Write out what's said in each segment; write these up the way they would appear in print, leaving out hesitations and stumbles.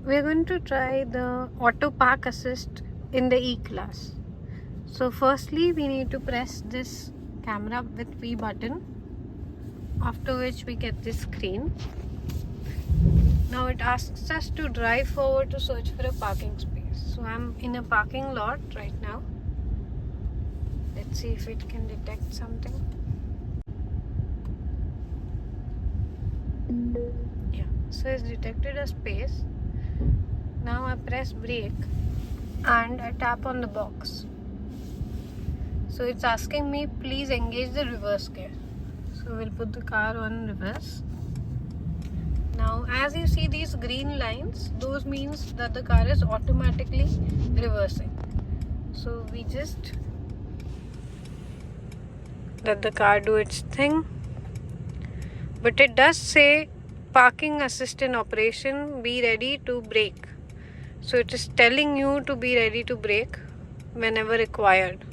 we're going to try the auto park assist in the E-Class. So firstly we need to press this camera with V button, after which we get this screen. Now it asks us to drive forward to search for a parking space. So I'm in a parking lot right now. Let's see if it can detect something. Yeah, so it's detected a space. Now I press brake and I tap on the box. So it's asking me, please engage the reverse gear. So we'll put the car on reverse. Now as you see these green lines, those means that the car is automatically reversing. So we just let the car do its thing. But it does say parking assist in operation, be ready to brake. So it is telling you to be ready to brake whenever required.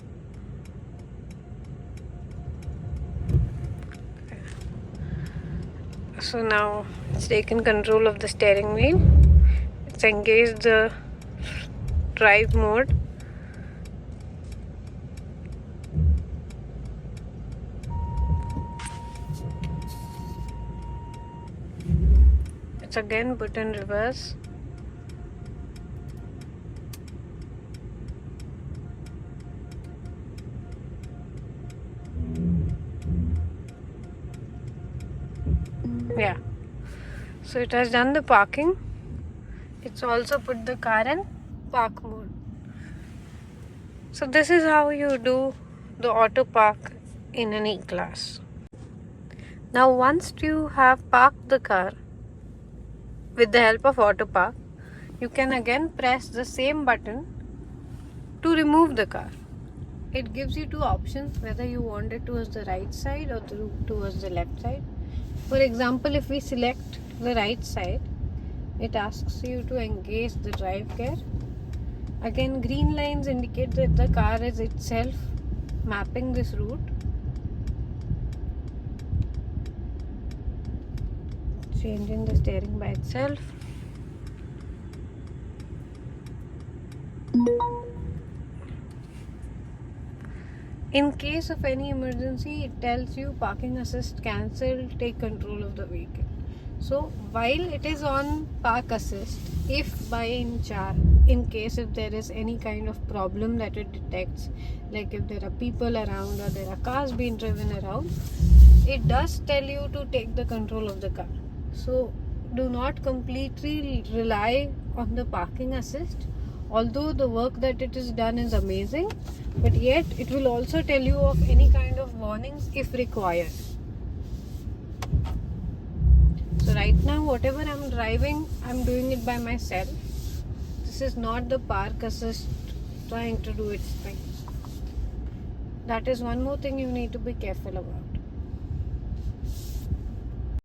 So now it's taken control of the steering wheel. It's engaged the drive mode. It's again put in reverse. Yeah, so it has done the parking. It's also put the car in park mode. So this is how you do the auto park in an E-Class. Now once you have parked the car with the help of auto park, you can again press the same button to remove the car. It gives you two options, whether you want it towards the right side or towards the left side. For example, if we select the right side, it asks you to engage the drive gear. Again, green lines indicate that the car is itself mapping this route. Changing the steering by itself. In case of any emergency, it tells you parking assist cancelled, take control of the vehicle. So while it is on park assist, if by in case if there is any kind of problem that it detects, like if there are people around or there are cars being driven around, it does tell you to take the control of the car. So do not completely rely on the parking assist. Although the work that it is done is amazing, but yet it will also tell you of any kind of warnings if required. So right now whatever I'm driving, I'm doing it by myself. This is not the park assist trying to do its thing. That is one more thing you need to be careful about.